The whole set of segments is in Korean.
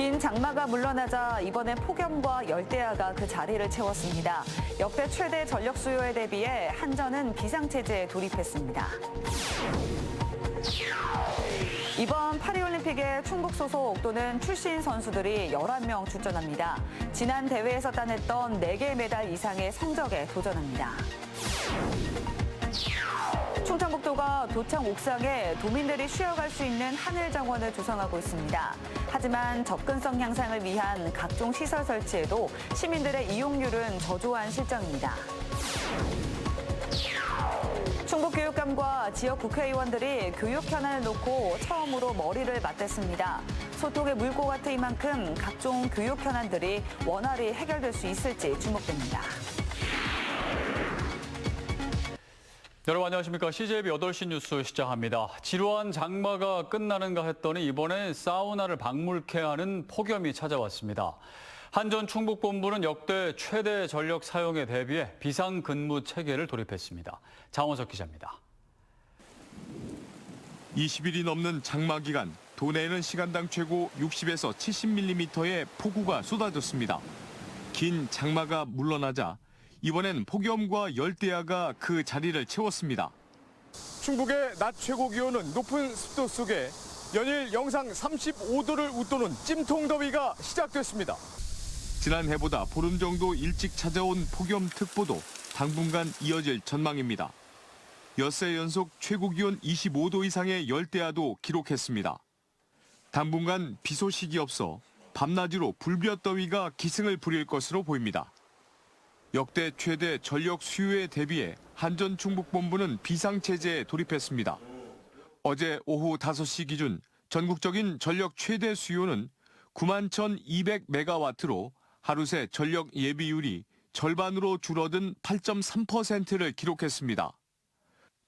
긴 장마가 물러나자 이번엔 폭염과 열대야가 그 자리를 채웠습니다. 역대 최대 전력 수요에 대비해 한전은 비상체제에 돌입했습니다. 이번 파리올림픽에 충북 소속 또는 출신 선수들이 11명 출전합니다. 지난 대회에서 따냈던 4개 메달 이상의 성적에 도전합니다. 충청북도가 도청 옥상에 도민들이 쉬어갈 수 있는 하늘 정원을 조성하고 있습니다. 하지만 접근성 향상을 위한 각종 시설 설치에도 시민들의 이용률은 저조한 실정입니다. 충북교육감과 지역 국회의원들이 교육 현안을 놓고 처음으로 머리를 맞댔습니다. 소통의 물고 같은 이만큼 각종 교육 현안들이 원활히 해결될 수 있을지 주목됩니다. 여러분 안녕하십니까. CJB 8시 뉴스 시작합니다. 지루한 장마가 끝나는가 했더니 이번엔 사우나를 방문케 하는 폭염이 찾아왔습니다. 한전 충북본부는 역대 최대 전력 사용에 대비해 비상근무 체계를 돌입했습니다. 장원석 기자입니다. 20일이 넘는 장마 기간, 도내에는 시간당 최고 60에서 70mm의 폭우가 쏟아졌습니다. 긴 장마가 물러나자 이번엔 폭염과 열대야가 그 자리를 채웠습니다. 충북의 낮 최고 기온은 높은 습도 속에 연일 영상 35도를 웃도는 찜통더위가 시작됐습니다. 지난해보다 보름 정도 일찍 찾아온 폭염특보도 당분간 이어질 전망입니다. 엿새 연속 최고 기온 25도 이상의 열대야도 기록했습니다. 당분간 비 소식이 없어 밤낮으로 불볕더위가 기승을 부릴 것으로 보입니다. 역대 최대 전력 수요에 대비해 한전 충북본부는 비상체제에 돌입했습니다. 어제 오후 5시 기준 전국적인 전력 최대 수요는 91,200메가와트로 하루 새 전력 예비율이 절반으로 줄어든 8.3%를 기록했습니다.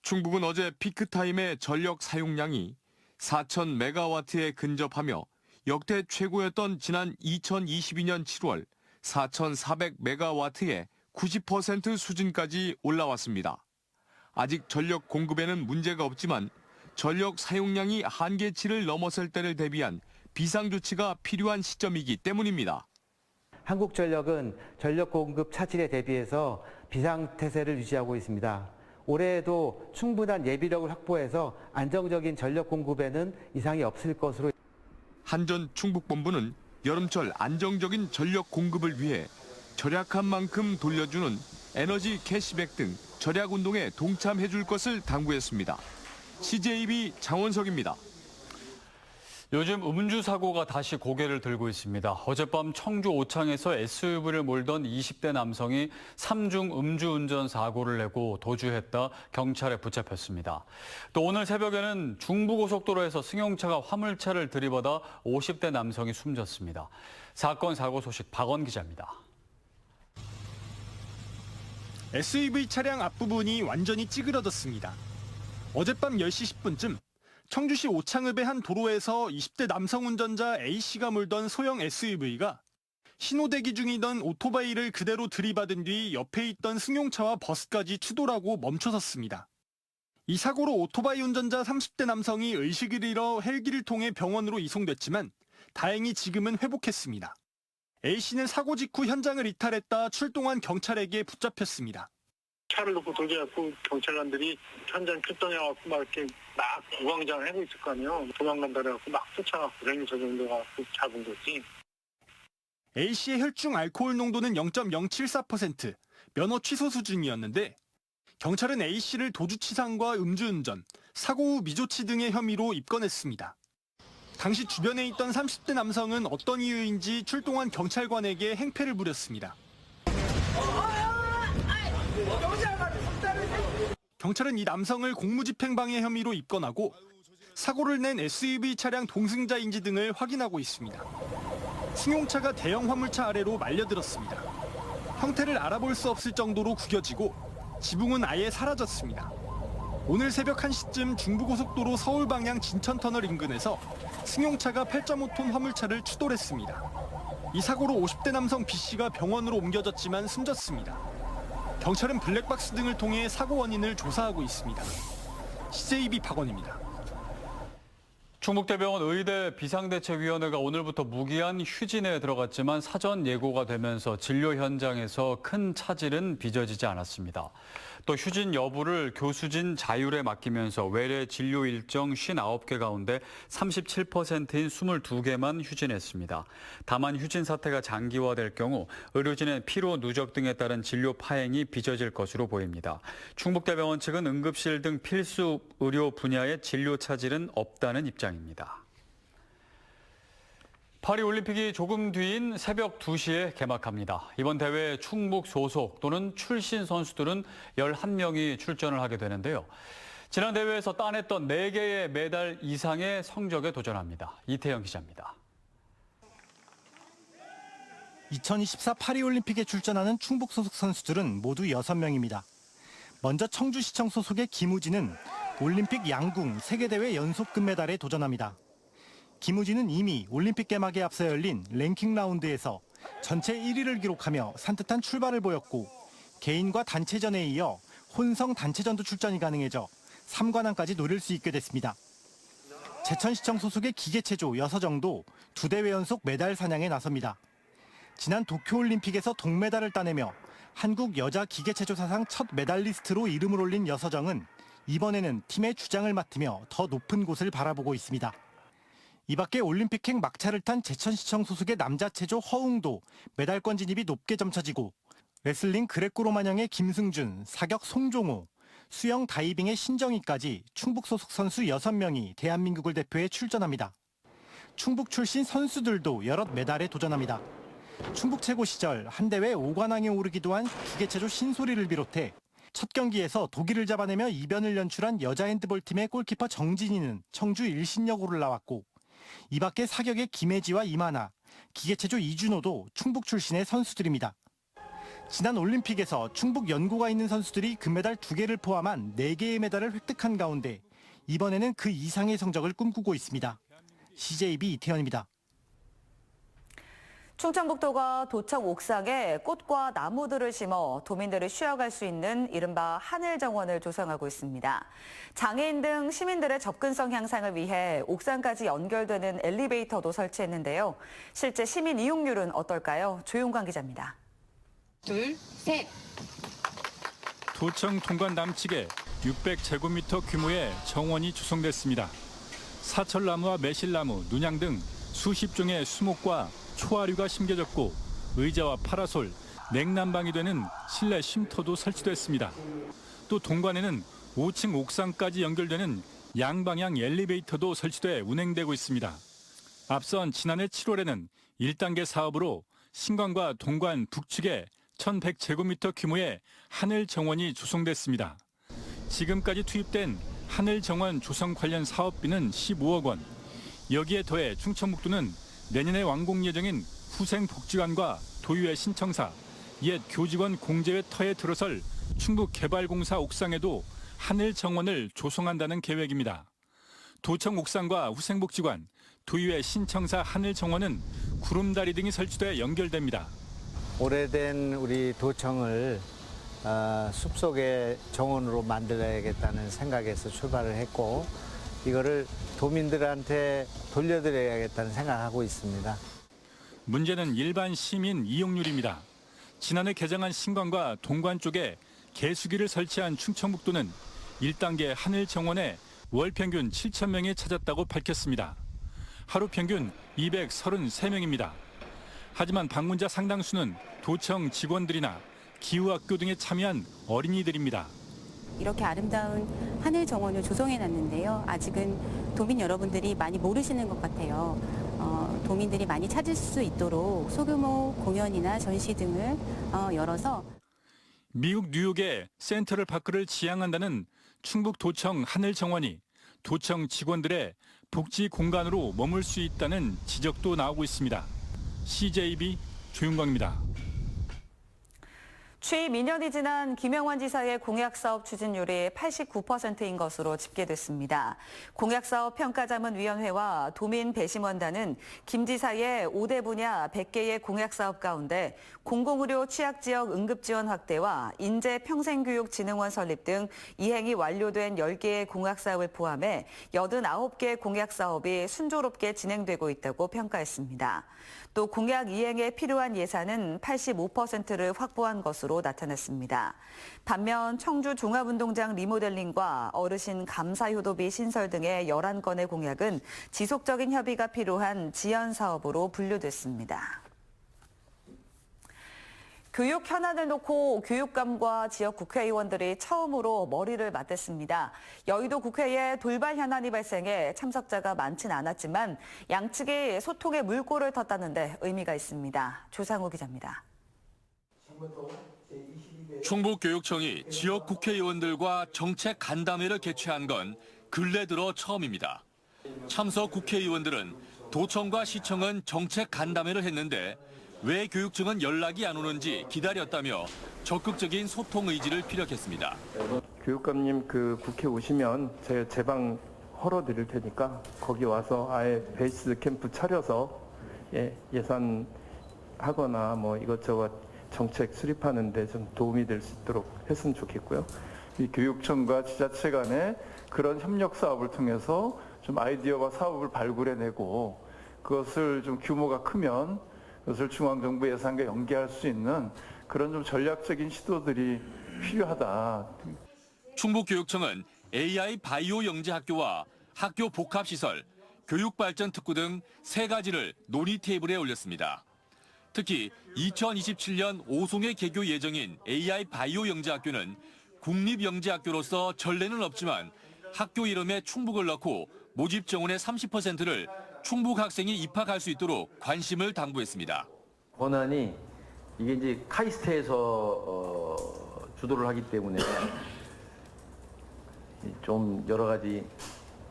충북은 어제 피크타임의 전력 사용량이 4,000메가와트에 근접하며 역대 최고였던 지난 2022년 7월 4,400메가와트에 90% 수준까지 올라왔습니다. 아직 전력 공급에는 문제가 없지만 전력 사용량이 한계치를 넘어설 때를 대비한 비상조치가 필요한 시점이기 때문입니다. 한국전력은 전력 공급 차질에 대비해서 비상태세를 유지하고 있습니다. 올해에도 충분한 예비력을 확보해서 안정적인 전력 공급에는 이상이 없을 것으로. 한전 충북본부는 여름철 안정적인 전력 공급을 위해 절약한 만큼 돌려주는 에너지 캐시백 등 절약 운동에 동참해 줄 것을 당부했습니다. CJB 장원석입니다. 요즘 음주 사고가 다시 고개를 들고 있습니다. 어젯밤 청주 오창에서 SUV를 몰던 20대 남성이 3중 음주운전 사고를 내고 도주했다 경찰에 붙잡혔습니다. 또 오늘 새벽에는 중부고속도로에서 승용차가 화물차를 들이받아 50대 남성이 숨졌습니다. 사건 사고 소식 박원 기자입니다. SUV 차량 앞부분이 완전히 찌그러졌습니다. 어젯밤 10시 10분쯤 청주시 오창읍의 한 도로에서 20대 남성 운전자 A씨가 몰던 소형 SUV가 신호대기 중이던 오토바이를 그대로 들이받은 뒤 옆에 있던 승용차와 버스까지 추돌하고 멈춰섰습니다. 이 사고로 오토바이 운전자 30대 남성이 의식을 잃어 헬기를 통해 병원으로 이송됐지만 다행히 지금은 회복했습니다. A씨는 사고 직후 현장을 이탈했다 출동한 경찰에게 붙잡혔습니다. 차를 놓고 돌려갖고 경찰관들이 현장 출동해갖고 막 이렇게 막 우왕좌왕 하고 있을 거 아니에요. 도망간다 그래갖고 막 쫓아갖고 랭이 저 정도 가갖고 잡은 거지. A씨의 혈중 알코올 농도는 0.074%, 면허 취소 수준이었는데 경찰은 A씨를 도주치상과 음주운전, 사고 후 미조치 등의 혐의로 입건했습니다. 당시 주변에 있던 30대 남성은 어떤 이유인지 출동한 경찰관에게 행패를 부렸습니다. 경찰은 이 남성을 공무집행방해 혐의로 입건하고 사고를 낸 SUV 차량 동승자인지 등을 확인하고 있습니다. 승용차가 대형 화물차 아래로 말려들었습니다. 형태를 알아볼 수 없을 정도로 구겨지고 지붕은 아예 사라졌습니다. 오늘 새벽 1시쯤 중부고속도로 서울 방향 진천터널 인근에서 승용차가 8.5톤 화물차를 추돌했습니다. 이 사고로 50대 남성 B씨가 병원으로 옮겨졌지만 숨졌습니다. 경찰은 블랙박스 등을 통해 사고 원인을 조사하고 있습니다. CJB 박원입니다. 충북대병원 의대 비상대책위원회가 오늘부터 무기한 휴진에 들어갔지만 사전 예고가 되면서 진료 현장에서 큰 차질은 빚어지지 않았습니다. 또 휴진 여부를 교수진 자율에 맡기면서 외래 진료 일정 59개 가운데 37%인 22개만 휴진했습니다. 다만 휴진 사태가 장기화될 경우 의료진의 피로 누적 등에 따른 진료 파행이 빚어질 것으로 보입니다. 충북대병원 측은 응급실 등 필수 의료 분야의 진료 차질은 없다는 입장입니다. 파리올림픽이 조금 뒤인 새벽 2시에 개막합니다. 이번 대회에 충북 소속 또는 출신 선수들은 11명이 출전을 하게 되는데요. 지난 대회에서 따냈던 4개의 메달 이상의 성적에 도전합니다. 이태영 기자입니다. 2024 파리올림픽에 출전하는 충북 소속 선수들은 모두 6명입니다. 먼저 청주시청 소속의 김우진은 올림픽 양궁 세계대회 연속 금메달에 도전합니다. 김우진은 이미 올림픽 개막에 앞서 열린 랭킹 라운드에서 전체 1위를 기록하며 산뜻한 출발을 보였고 개인과 단체전에 이어 혼성 단체전도 출전이 가능해져 3관왕까지 노릴 수 있게 됐습니다. 제천시청 소속의 기계체조 여서정도 2대회 연속 메달 사냥에 나섭니다. 지난 도쿄올림픽에서 동메달을 따내며 한국 여자 기계체조 사상 첫 메달리스트로 이름을 올린 여서정은 이번에는 팀의 주장을 맡으며 더 높은 곳을 바라보고 있습니다. 이 밖에 올림픽행 막차를 탄 제천시청 소속의 남자체조 허웅도 메달권 진입이 높게 점쳐지고 레슬링 그레코로마냥의 김승준, 사격 송종호, 수영 다이빙의 신정희까지 충북 소속 선수 6명이 대한민국을 대표해 출전합니다. 충북 출신 선수들도 여럿 메달에 도전합니다. 충북 최고 시절 한 대회 5관왕에 오르기도 한 기계체조 신소리를 비롯해 첫 경기에서 독일을 잡아내며 이변을 연출한 여자 핸드볼팀의 골키퍼 정진희는 청주 일신여고를 나왔고 이 밖에 사격의 김혜지와 이만아, 기계체조 이준호도 충북 출신의 선수들입니다. 지난 올림픽에서 충북 연고가 있는 선수들이 금메달 2개를 포함한 4개의 메달을 획득한 가운데 이번에는 그 이상의 성적을 꿈꾸고 있습니다. CJB 이태현입니다. 충청북도가 도청 옥상에 꽃과 나무들을 심어 도민들이 쉬어갈 수 있는 이른바 하늘정원을 조성하고 있습니다. 장애인 등 시민들의 접근성 향상을 위해 옥상까지 연결되는 엘리베이터도 설치했는데요. 실제 시민 이용률은 어떨까요? 조용관 기자입니다. 둘, 셋. 도청 통관 남측에 600제곱미터 규모의 정원이 조성됐습니다. 사철나무와 매실나무, 눈양 등 수십 종의 수목과 초하류가 심겨졌고 의자와 파라솔, 냉난방이 되는 실내 쉼터도 설치됐습니다. 또 동관에는 5층 옥상까지 연결되는 양방향 엘리베이터도 설치돼 운행되고 있습니다. 앞선 지난해 7월에는 1단계 사업으로 신관과 동관 북측에 1100제곱미터 규모의 하늘정원이 조성됐습니다. 지금까지 투입된 하늘정원 조성 관련 사업비는 15억 원. 여기에 더해 충청북도는 내년에 완공 예정인 후생복지관과 도의회 신청사, 옛 교직원 공제회 터에 들어설 충북개발공사 옥상에도 하늘정원을 조성한다는 계획입니다. 도청 옥상과 후생복지관, 도의회 신청사 하늘정원은 구름다리 등이 설치돼 연결됩니다. 오래된 우리 도청을 숲속의 정원으로 만들어야겠다는 생각에서 출발을 했고 이거를 도민들한테 돌려드려야겠다는 생각하고 있습니다. 문제는 일반 시민 이용률입니다. 지난해 개장한 신관과 동관 쪽에 개수기를 설치한 충청북도는 1단계 하늘정원에 월 평균 7,000명이 찾았다고 밝혔습니다. 하루 평균 233명입니다. 하지만 방문자 상당수는 도청 직원들이나 기후학교 등에 참여한 어린이들입니다. 이렇게 아름다운 하늘 정원을 조성해놨는데요. 아직은 도민 여러분들이 많이 모르시는 것 같아요. 도민들이 많이 찾을 수 있도록 소규모 공연이나 전시 등을 열어서 미국 뉴욕의 센트럴 파크를 지향한다는 충북 도청 하늘 정원이 도청 직원들의 복지 공간으로 머물 수 있다는 지적도 나오고 있습니다. CJB 조윤광입니다. 취임 2년이 지난 김영환 지사의 공약사업 추진율이 89%인 것으로 집계됐습니다. 공약사업평가자문위원회와 도민배심원단은 김 지사의 5대 분야 100개의 공약사업 가운데 공공의료 취약지역 응급지원 확대와 인재평생교육진흥원 설립 등 이행이 완료된 10개의 공약사업을 포함해 89개 공약사업이 순조롭게 진행되고 있다고 평가했습니다. 또 공약 이행에 필요한 예산은 85%를 확보한 것으로 나타났습니다. 반면 청주 종합운동장 리모델링과 어르신 감사효도비 신설 등의 11건의 공약은 지속적인 협의가 필요한 지연 사업으로 분류됐습니다. 교육 현안을 놓고 교육감과 지역 국회의원들이 처음으로 머리를 맞댔습니다. 여의도 국회에 돌발 현안이 발생해 참석자가 많진 않았지만 양측이 소통의 물꼬를 텄다는데 의미가 있습니다. 조상우 기자입니다. 충북교육청이 지역 국회의원들과 정책 간담회를 개최한 건 근래 들어 처음입니다. 참석 국회의원들은 도청과 시청은 정책 간담회를 했는데 왜 교육청은 연락이 안 오는지 기다렸다며 적극적인 소통 의지를 피력했습니다. 교육감님 국회 오시면 제 방 헐어드릴 테니까 거기 와서 아예 베이스 캠프 차려서 예산하거나 뭐 이것저것 정책 수립하는 데 좀 도움이 될 수 있도록 했으면 좋겠고요. 이 교육청과 지자체 간의 그런 협력 사업을 통해서 좀 아이디어와 사업을 발굴해내고 그것을 좀 규모가 크면 그것을 중앙정부 예산과 연계할 수 있는 그런 좀 전략적인 시도들이 필요하다. 충북교육청은 AI 바이오 영재학교와 학교 복합시설, 교육발전 특구 등 3가지를 논의 테이블에 올렸습니다. 특히 2027년 오송에 개교 예정인 AI 바이오 영재학교는 국립영재학교로서 전례는 없지만 학교 이름에 충북을 넣고 모집 정원의 30%를 충북 학생이 입학할 수 있도록 관심을 당부했습니다. 권한이 이게 이제 카이스트에서 주도를 하기 때문에 좀 여러 가지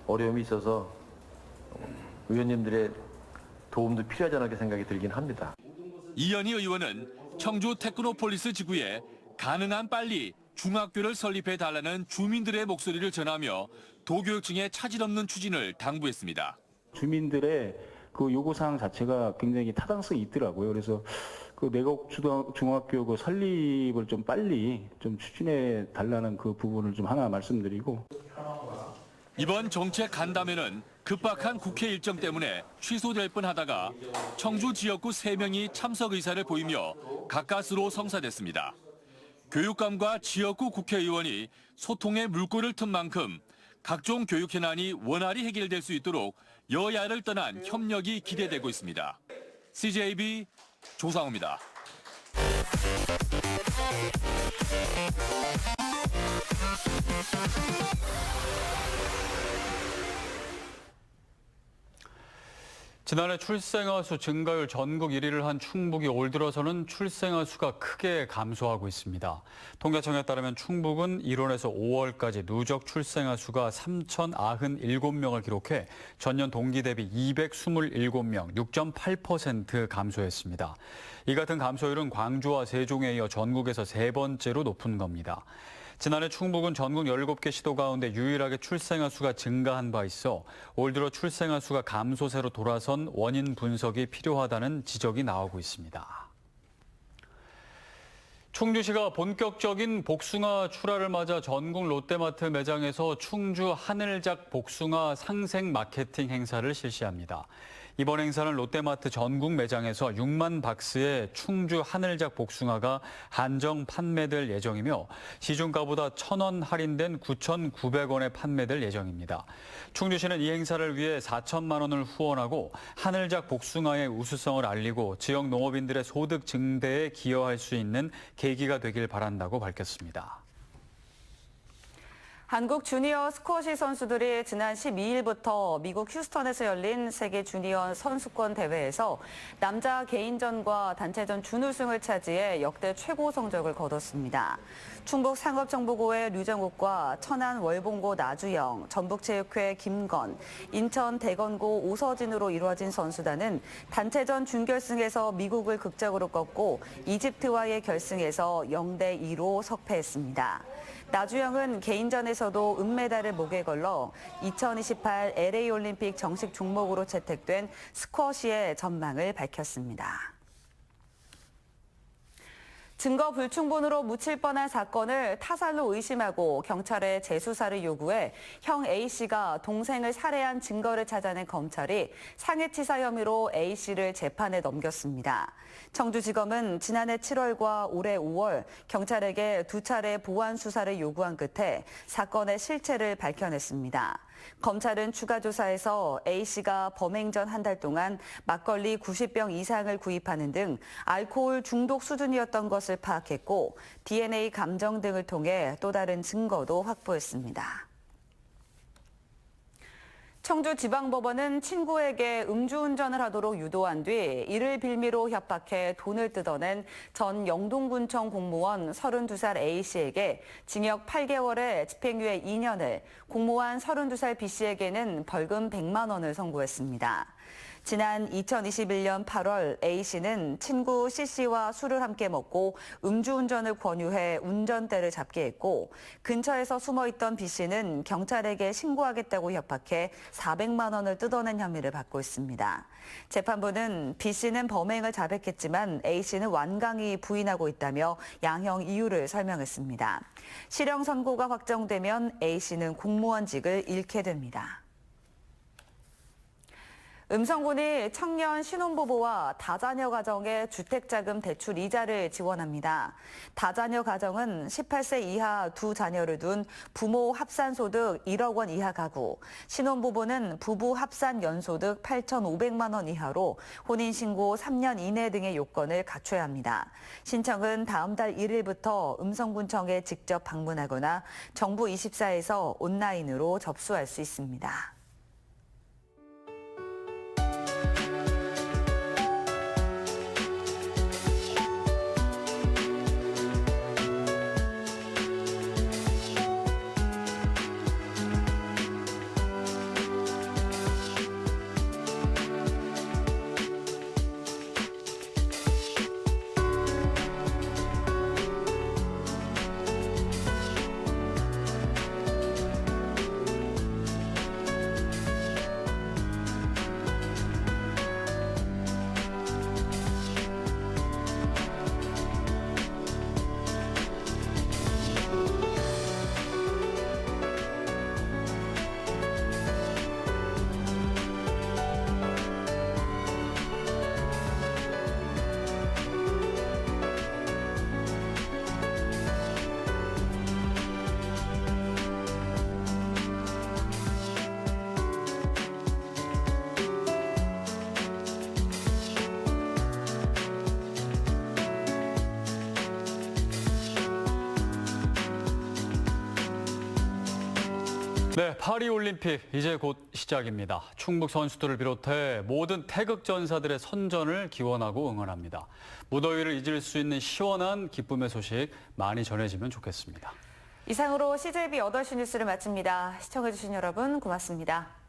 어려움이 있어서 의원님들의 도움도 필요하지 않을까 생각이 들긴 합니다. 이현희 의원은 청주 테크노폴리스 지구에 가능한 빨리 중학교를 설립해달라는 주민들의 목소리를 전하며 도교육청의 차질 없는 추진을 당부했습니다. 주민들의 그 요구사항 자체가 굉장히 타당성이 있더라고요. 그래서 그 내곡 중학교 그 설립을 좀 빨리 좀 추진해 달라는 그 부분을 좀 하나 말씀드리고. 이번 정책 간담회는 급박한 국회 일정 때문에 취소될 뻔하다가 청주 지역구 3명이 참석 의사를 보이며 가까스로 성사됐습니다. 교육감과 지역구 국회의원이 소통의 물꼬를 튼 만큼 각종 교육 현안이 원활히 해결될 수 있도록 여야를 떠난 협력이 기대되고 있습니다. CJB 조상우입니다. 지난해 출생아 수 증가율 전국 1위를 한 충북이 올 들어서는 출생아 수가 크게 감소하고 있습니다. 통계청에 따르면 충북은 1월에서 5월까지 누적 출생아 수가 3,097명을 기록해 전년 동기 대비 227명, 6.8% 감소했습니다. 이 같은 감소율은 광주와 세종에 이어 전국에서 3번째로 높은 겁니다. 지난해 충북은 전국 17개 시도 가운데 유일하게 출생아 수가 증가한 바 있어 올 들어 출생아 수가 감소세로 돌아선 원인 분석이 필요하다는 지적이 나오고 있습니다. 충주시가 본격적인 복숭아 출하를 맞아 전국 롯데마트 매장에서 충주 하늘작 복숭아 상생 마케팅 행사를 실시합니다. 이번 행사는 롯데마트 전국 매장에서 6만 박스의 충주 하늘작 복숭아가 한정 판매될 예정이며 시중가보다 1,000원 할인된 9,900원에 판매될 예정입니다. 충주시는 이 행사를 위해 4천만 원을 후원하고 하늘작 복숭아의 우수성을 알리고 지역 농업인들의 소득 증대에 기여할 수 있는 계기가 되길 바란다고 밝혔습니다. 한국 주니어 스쿼시 선수들이 지난 12일부터 미국 휴스턴에서 열린 세계 주니어 선수권 대회에서 남자 개인전과 단체전 준우승을 차지해 역대 최고 성적을 거뒀습니다. 충북 상업정보고의 류정욱과 천안 월봉고 나주영, 전북체육회 김건, 인천 대건고 오서진으로 이루어진 선수단은 단체전 준결승에서 미국을 극적으로 꺾고 이집트와의 결승에서 0대2로 석패했습니다. 나주영은 개인전에서도 은메달을 목에 걸러 2028 LA 올림픽 정식 종목으로 채택된 스쿼시의 전망을 밝혔습니다. 증거 불충분으로 묻힐 뻔한 사건을 타살로 의심하고 경찰에 재수사를 요구해 형 A씨가 동생을 살해한 증거를 찾아낸 검찰이 상해치사 혐의로 A씨를 재판에 넘겼습니다. 청주지검은 지난해 7월과 올해 5월 경찰에게 2차례 보완 수사를 요구한 끝에 사건의 실체를 밝혀냈습니다. 검찰은 추가 조사에서 A씨가 범행 전 한 달 동안 막걸리 90병 이상을 구입하는 등 알코올 중독 수준이었던 것을 파악했고 DNA 감정 등을 통해 또 다른 증거도 확보했습니다. 청주지방법원은 친구에게 음주운전을 하도록 유도한 뒤 이를 빌미로 협박해 돈을 뜯어낸 전 영동군청 공무원 32살 A씨에게 징역 8개월에 집행유예 2년을, 공무원 32살 B씨에게는 벌금 100만 원을 선고했습니다. 지난 2021년 8월 A씨는 친구 C씨와 술을 함께 먹고 음주운전을 권유해 운전대를 잡게 했고 근처에서 숨어있던 B씨는 경찰에게 신고하겠다고 협박해 400만 원을 뜯어낸 혐의를 받고 있습니다. 재판부는 B씨는 범행을 자백했지만 A씨는 완강히 부인하고 있다며 양형 이유를 설명했습니다. 실형 선고가 확정되면 A씨는 공무원직을 잃게 됩니다. 음성군이 청년 신혼부부와 다자녀 가정의 주택자금 대출 이자를 지원합니다. 다자녀 가정은 18세 이하 두 자녀를 둔 부모 합산소득 1억 원 이하 가구, 신혼부부는 부부 합산 연소득 8,500만 원 이하로 혼인신고 3년 이내 등의 요건을 갖춰야 합니다. 신청은 다음 달 1일부터 음성군청에 직접 방문하거나 정부 24에서 온라인으로 접수할 수 있습니다. 네, 파리올림픽 이제 곧 시작입니다. 충북 선수들을 비롯해 모든 태극전사들의 선전을 기원하고 응원합니다. 무더위를 잊을 수 있는 시원한 기쁨의 소식 많이 전해지면 좋겠습니다. 이상으로 CJB 8시 뉴스를 마칩니다. 시청해주신 여러분 고맙습니다.